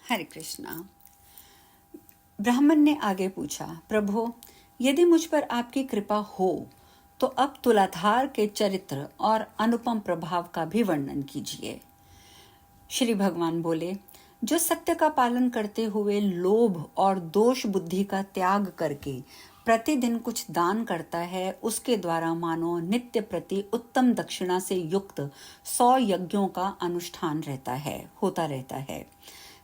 हरे कृष्णा। ब्राह्मण ने आगे पूछा, प्रभु, यदि मुझ पर आपकी कृपा हो तो अब तुलाधार के चरित्र और अनुपम प्रभाव का भी वर्णन कीजिए। श्री भगवान बोले, जो सत्य का पालन करते हुए लोभ और दोष बुद्धि का त्याग करके प्रतिदिन कुछ दान करता है, उसके द्वारा मानो नित्य प्रति उत्तम दक्षिणा से युक्त 100 यज्ञों का अनुष्ठान होता रहता है।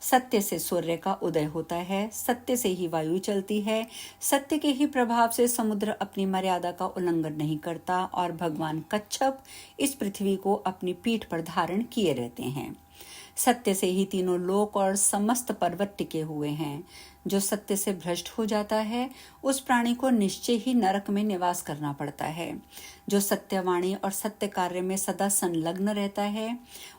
सत्य से सूर्य का उदय होता है, सत्य से ही वायु चलती है, सत्य के ही प्रभाव से समुद्र अपनी मर्यादा का उल्लंघन नहीं करता और भगवान कच्छप इस पृथ्वी को अपनी पीठ पर धारण किए रहते हैं। सत्य से ही तीनों लोक और समस्त पर्वत टिके हुए हैं। जो सत्य से भ्रष्ट हो जाता है, उस प्राणी को निश्चय ही नरक में निवास करना पड़ता है। जो सत्यवाणी और सत्य कार्य में सदा संलग्न रहता है,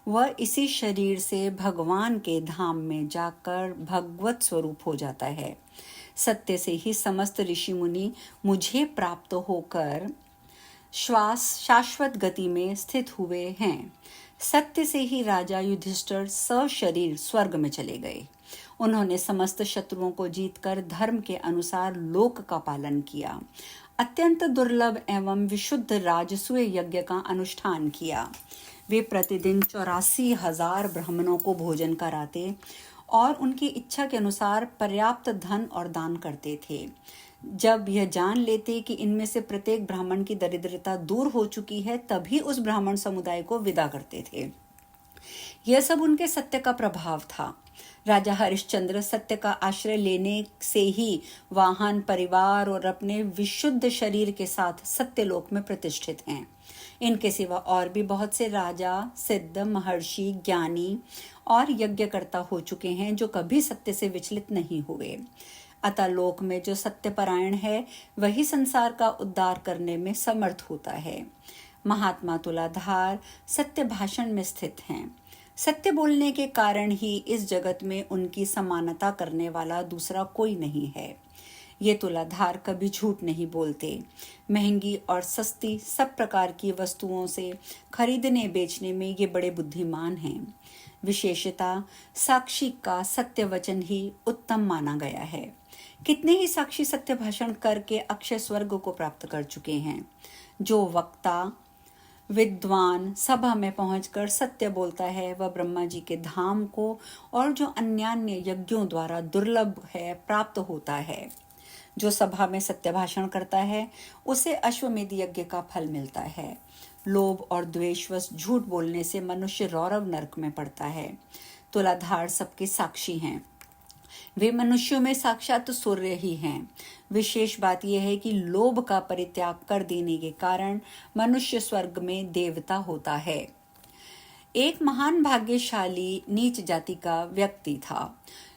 वह इसी शरीर से भगवान के धाम में जाकर भगवत स्वरूप हो जाता है। सत्य से ही समस्त ऋषि मुनि मुझे प्राप्त होकर शाश्वत गति में स्थित हुए हैं। सत्य से ही राजा युधिष्ठिर सशरीर स्वर्ग में चले गए। उन्होंने समस्त शत्रुओं को जीतकर धर्म के अनुसार लोक का पालन किया। अत्यंत दुर्लभ एवं विशुद्ध राजसूय यज्ञ का अनुष्ठान किया। वे प्रतिदिन 84,000 ब्राह्मणों को भोजन कराते और उनकी इच्छा के अनुसार पर्याप्त धन और दान करते थे। जब यह जान लेते कि इनमें से प्रत्येक ब्राह्मण की दरिद्रता दूर हो चुकी है, तभी उस ब्राह्मण समुदाय को विदा करते थे। यह सब उनके सत्य का प्रभाव था। राजा हरिश्चंद्र सत्य का आश्रय लेने से ही वाहन, परिवार और अपने विशुद्ध शरीर के साथ सत्यलोक में प्रतिष्ठित हैं। इनके सिवा और भी बहुत से राजा, सिद्ध, महर्षि, ज्ञानी और यज्ञकर्ता हो चुके हैं, जो कभी सत्य से विचलित नहीं हुए। अतः लोक में जो सत्यपरायण है, वही संसार का उद्धार करने में समर्थ होता है। महात्मा तुलाधार सत्य भाषण में स्थित हैं। सत्य बोलने के कारण ही इस जगत में उनकी समानता करने वाला दूसरा कोई नहीं है। ये तुलाधार कभी झूठ नहीं बोलते। महंगी और सस्ती सब प्रकार की वस्तुओं से खरीदने बेचने में ये बड़े बुद्धिमान हैं। विशेषता साक्षी का सत्य वचन ही उत्तम माना गया है। कितने ही साक्षी सत्य भाषण करके अक्षय स्वर्ग को प्राप्त कर चुके हैं। जो वक्ता विद्वान सभा में पहुंचकर सत्य बोलता है, वह ब्रह्मा जी के धाम को और जो अन्यान्य यज्ञों द्वारा दुर्लभ है प्राप्त होता है। जो सभा में सत्य भाषण करता है, उसे अश्वमेध यज्ञ का फल मिलता है। लोभ और द्वेषवश झूठ बोलने से मनुष्य रौरव नरक में पड़ता है। तुलाधार सबके साक्षी हैं। वे मनुष्यों में साक्षात सूर्य ही हैं। विशेष बात यह है कि लोभ का परित्याग कर देने के कारण मनुष्य स्वर्ग में देवता होता है। एक महान भाग्यशाली नीच जाति का व्यक्ति था,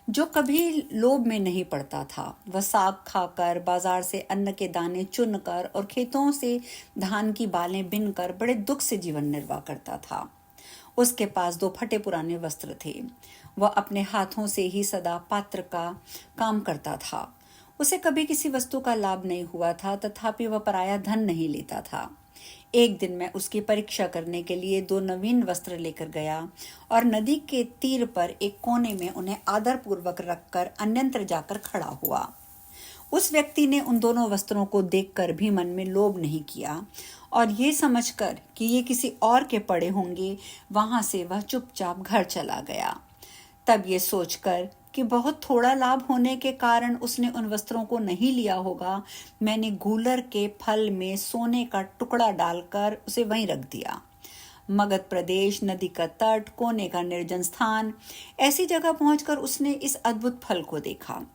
जो कभी लोभ में नहीं पड़ता था। वह साग खाकर, बाजार से अन्न के दाने चुनकर और खेतों से धान की बालें बिनकर बड़े दुख से जीवन निर्वाह करता था। उसके पास 2 फटे पुराने वस्त्र थे। वह अपने हाथों से ही सदा पात्र का काम करता था। उसे कभी किसी वस्तु का लाभ नहीं हुआ था, तथापि वह पराया धन नहीं लेता था। एक दिन मैं उसकी परीक्षा करने के लिए 2 नवीन वस्त्र लेकर गया और नदी के तीर पर एक कोने में उन्हें आदरपूर्वक रखकर अन्यंत्र जाकर खड़ा हुआ। उस व्यक्ति ने उन दोनों वस्त्रों को देखकर भी मन में लोभ नहीं किया और ये समझकर कि ये किसी और के पड़े होंगे, वहां से वह चुपचाप घर चला गया। तब ये सोचकर कि बहुत थोड़ा लाभ होने के कारण उसने उन वस्त्रों को नहीं लिया होगा, मैंने गूलर के फल में सोने का टुकड़ा डालकर उसे वहीं रख दिया। मगध प्रदेश, नदी का तट, कोने का निर्जन स्थान, ऐसी जगह पहुंचकर उसने इस अद्भुत फल को देखा।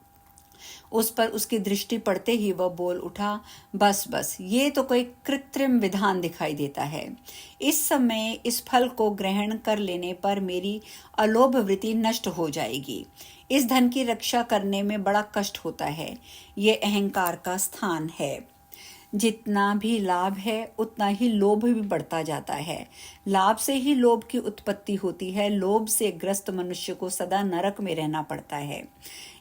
उस पर उसकी दृष्टि पड़ते ही वह बोल उठा, बस बस, ये तो कोई कृत्रिम विधान दिखाई देता है। इस समय इस फल को ग्रहण कर लेने पर मेरी अलोभ वृत्ति नष्ट हो जाएगी। इस धन की रक्षा करने में बड़ा कष्ट होता है। ये अहंकार का स्थान है। जितना भी लाभ है उतना ही लोभ भी बढ़ता जाता है। लाभ से ही लोभ की उत्पत्ति होती है। लोभ से ग्रस्त मनुष्य को सदा नरक में रहना पड़ता है।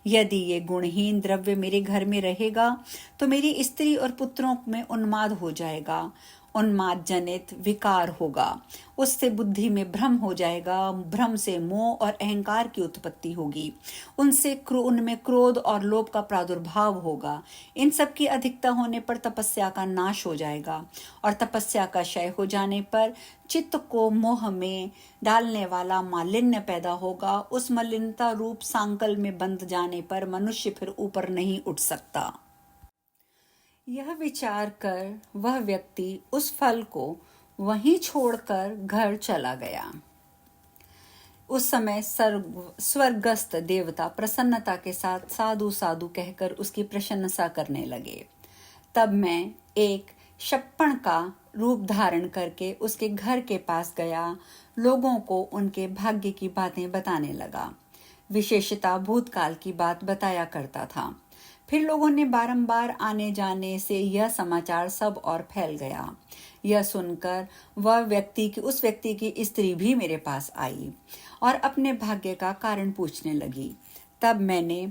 यदि ये गुणहीन द्रव्य मेरे घर में रहेगा तो मेरी स्त्री और पुत्रों में उन्माद हो जाएगा उन्माद जनित विकार होगा। उससे बुद्धि में भ्रम हो जाएगा, भ्रम से मोह और अहंकार की उत्पत्ति होगी। उनमें क्रोध और लोभ का प्रादुर्भाव होगा। इन सब की अधिकता होने पर तपस्या का नाश हो जाएगा और तपस्या का क्षय हो जाने पर चित्त को मोह में डालने वाला मालिन्य पैदा होगा। उस मलिनता रूप सांकल में बंध जाने पर मनुष्य फिर ऊपर नहीं उठ सकता। यह विचार कर वह व्यक्ति उस फल को वहीं छोड़कर घर चला गया। उस समय स्वर्गस्थ देवता प्रसन्नता के साथ साधु साधु कहकर उसकी प्रशंसा करने लगे। तब मैं एक शप्पण का रूप धारण करके उसके घर के पास गया, लोगों को उनके भाग्य की बातें बताने लगा। विशेषता भूतकाल की बात बताया करता था। फिर लोगों ने बारंबार आने जाने से यह समाचार सब और फैल गया। यह सुनकर उस व्यक्ति की स्त्री भी मेरे पास आई और अपने भाग्य का कारण पूछने लगी। तब मैंने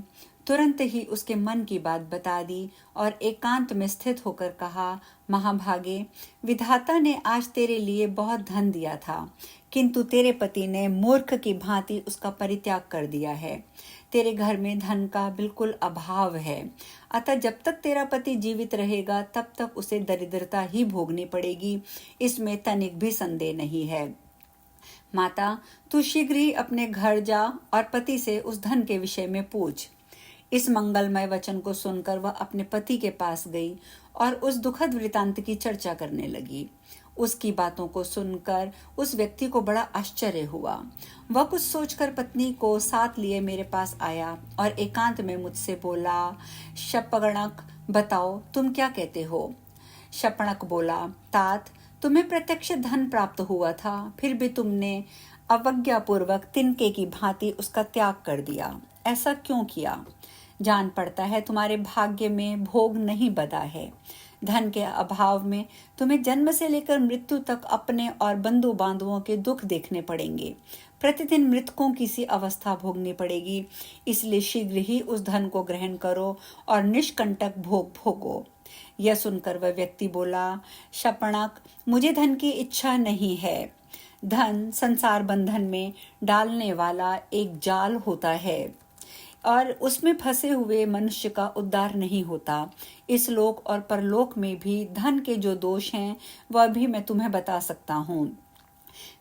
तुरंत ही उसके मन की बात बता दी और एकांत में स्थित होकर कहा, महाभागे, विधाता ने आज तेरे लिए बहुत धन दिया था, किंतु तेरे पति ने मूर्ख की भांति उसका परित्याग कर दिया है। तेरे घर में धन का बिल्कुल अभाव है, अतः जब तक तेरा पति जीवित रहेगा तब तक उसे दरिद्रता ही भोगनी पड़ेगी, इसमें तनिक भी संदेह नहीं है। माता, तू शीघ्र ही अपने घर जा और पति से उस धन के विषय में पूछ। इस मंगलमय वचन को सुनकर वह अपने पति के पास गई और उस दुखद वृतांत की चर्चा करने लगी। उसकी बातों को सुनकर उस व्यक्ति को बड़ा आश्चर्य हुआ। वह कुछ सोचकर पत्नी को साथ लिए मेरे पास आया और एकांत में मुझसे बोला, शपणक, बताओ तुम क्या कहते हो। शपणक बोला, तात, तुम्हें प्रत्यक्ष धन प्राप्त हुआ था, फिर भी तुमने अवज्ञापूर्वक तिनके की भांति उसका त्याग कर दिया। ऐसा क्यों किया? जान पड़ता है तुम्हारे भाग्य में भोग नहीं बधा है। धन के अभाव में तुम्हें जन्म से लेकर मृत्यु तक अपने और बंधु बांधवों के दुख देखने पड़ेंगे। प्रतिदिन मृतकों की सी अवस्था भोगनी पड़ेगी। इसलिए शीघ्र ही उस धन को ग्रहण करो और निष्कंटक भोग भोगो। यह सुनकर वह व्यक्ति बोला, शपणक, मुझे धन की इच्छा नहीं है। धन संसार बंधन में डालने वाला एक जाल होता है और उसमें फंसे हुए मनुष्य का उद्धार नहीं होता। इस लोक और परलोक में भी धन के जो दोष हैं वह भी मैं तुम्हें बता सकता हूँ।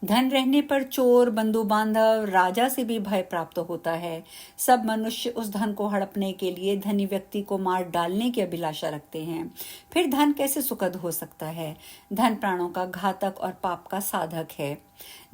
धन रहने पर चोर, बंधु बांधव, राजा से भी भय प्राप्त होता है। सब मनुष्य उस धन को हड़पने के लिए धनी व्यक्ति को मार डालने की अभिलाषा रखते हैं। फिर धन कैसे सुखद हो सकता है? धन प्राणों का घातक और पाप का साधक है।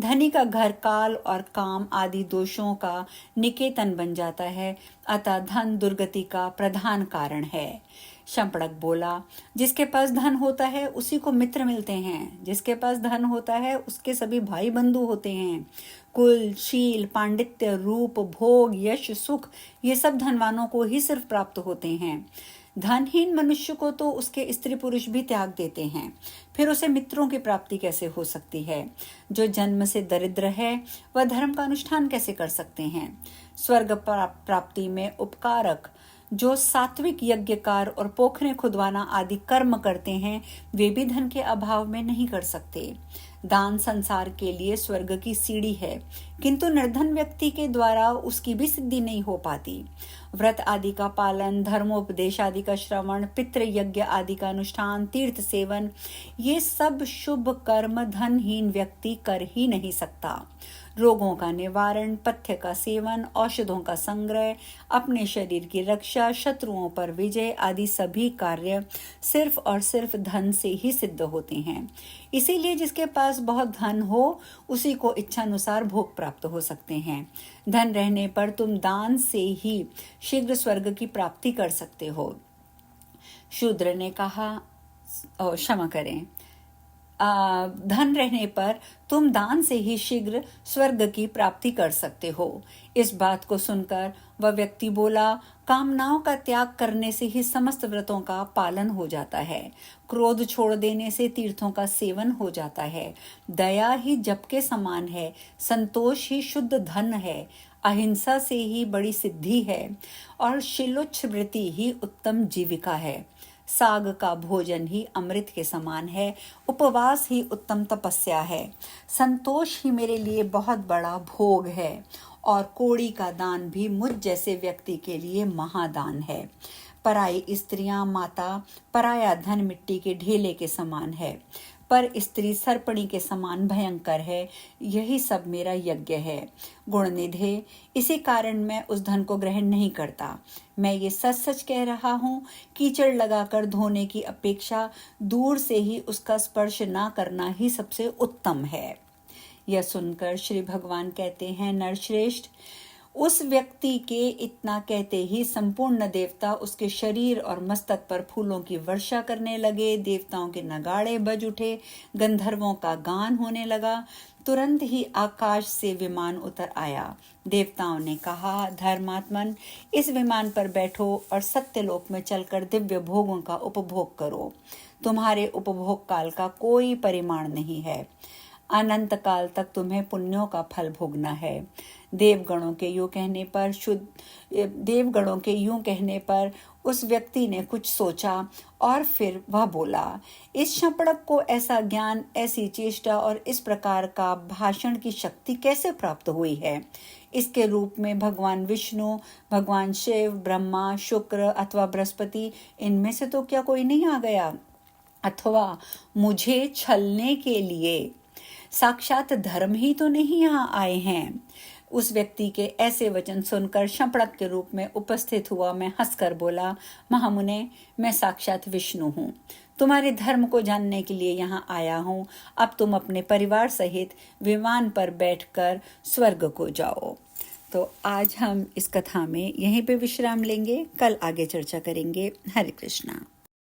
धनी का घर काल और काम आदि दोषों का निकेतन बन जाता है, अतः धन दुर्गति का प्रधान कारण है। शंपड़क बोला, जिसके पास धन होता है उसी को मित्र मिलते हैं, जिसके पास धन होता है उसके सभी भाई बंधु होते हैं। कुल, शील, पांडित्य, रूप, भोग, यश, सुख, ये सब धनवानों को ही सिर्फ प्राप्त होते हैं। धनहीन मनुष्य को तो उसके स्त्री पुरुष भी त्याग देते हैं, फिर उसे मित्रों की प्राप्ति कैसे हो सकती है? जो जन्म से दरिद्र है वह धर्म का अनुष्ठान कैसे कर सकते हैं? स्वर्ग प्राप्ति में उपकारक जो सात्विक यज्ञकार और पोखरे खुदवाना आदि कर्म करते हैं वे भी धन के अभाव में नहीं कर सकते। दान संसार के लिए स्वर्ग की सीढ़ी है, किंतु निर्धन व्यक्ति के द्वारा उसकी भी सिद्धि नहीं हो पाती। व्रत आदि का पालन, धर्मोपदेश आदि का श्रवण, पितृ यज्ञ आदि का अनुष्ठान, तीर्थ सेवन, ये सब शुभ कर्म धनहीन व्यक्ति कर ही नहीं सकता। रोगों का निवारण, पथ्य का सेवन, औषधों का संग्रह, अपने शरीर की रक्षा, शत्रुओं पर विजय आदि सभी कार्य सिर्फ और सिर्फ धन से ही सिद्ध होते हैं। इसीलिए जिसके पास बहुत धन हो उसी को इच्छानुसार भोग प्राप्त हो सकते हैं। धन रहने पर तुम दान से ही शीघ्र स्वर्ग की प्राप्ति कर सकते हो। शूद्र ने कहा, क्षमा करें, धन रहने पर तुम दान से ही शीघ्र स्वर्ग की प्राप्ति कर सकते हो। इस बात को सुनकर वह व्यक्ति बोला, कामनाओं का त्याग करने से ही समस्त व्रतों का पालन हो जाता है। क्रोध छोड़ देने से तीर्थों का सेवन हो जाता है। दया ही जप के समान है। संतोष ही शुद्ध धन है। अहिंसा से ही बड़ी सिद्धि है और शिलोच्छ वृत्ति ही उत्तम जीविका है। साग का भोजन ही अमृत के समान है, उपवास ही उत्तम तपस्या है, संतोष ही मेरे लिए बहुत बड़ा भोग है, और कोड़ी का दान भी मुझ जैसे व्यक्ति के लिए महादान है। पराई स्त्रियां माता, पराया धन मिट्टी के ढेले के समान है, पर स्त्री सर्पणी के समान भयंकर है। यही सब मेरा यज्ञ है। गुणनिधे, इसी कारण मैं उस धन को ग्रहण नहीं करता। मैं ये सच सच कह रहा हूँ, कीचड़ लगाकर धोने की अपेक्षा दूर से ही उसका स्पर्श ना करना ही सबसे उत्तम है। यह सुनकर श्री भगवान कहते हैं, नरश्रेष्ठ, उस व्यक्ति के इतना कहते ही संपूर्ण देवता उसके शरीर और मस्तक पर फूलों की वर्षा करने लगे। देवताओं के नगाड़े बज उठे, गंधर्वों का गान होने लगा। तुरंत ही आकाश से विमान उतर आया। देवताओं ने कहा, धर्मात्मन, इस विमान पर बैठो और सत्यलोक में चलकर दिव्य भोगों का उपभोग करो। तुम्हारे उपभोग काल का कोई परिमाण नहीं है। अनंत काल तक तुम्हें पुण्यों का फल भोगना है। देवगणों के यूं कहने पर उस व्यक्ति ने कुछ सोचा और फिर वह बोला, इस शंपड़क को ऐसा ज्ञान, ऐसी चेष्टा और इस प्रकार का भाषण की शक्ति कैसे प्राप्त हुई है? इसके रूप में भगवान विष्णु, भगवान शिव, ब्रह्मा, शुक्र अथवा बृहस्पति, इनमें से तो क्या कोई नहीं आ गया? अथवा मुझे छलने के लिए साक्षात धर्म ही तो नहीं यहाँ आए हैं? उस व्यक्ति के ऐसे वचन सुनकर शंपड़क के रूप में उपस्थित हुआ मैं हंसकर बोला, महामुने, मैं साक्षात विष्णु हूँ। तुम्हारे धर्म को जानने के लिए यहाँ आया हूँ। अब तुम अपने परिवार सहित विमान पर बैठकर स्वर्ग को जाओ। तो आज हम इस कथा में यहीं पे विश्राम लेंगे। कल आगे चर्चा करेंगे। हरे कृष्णा।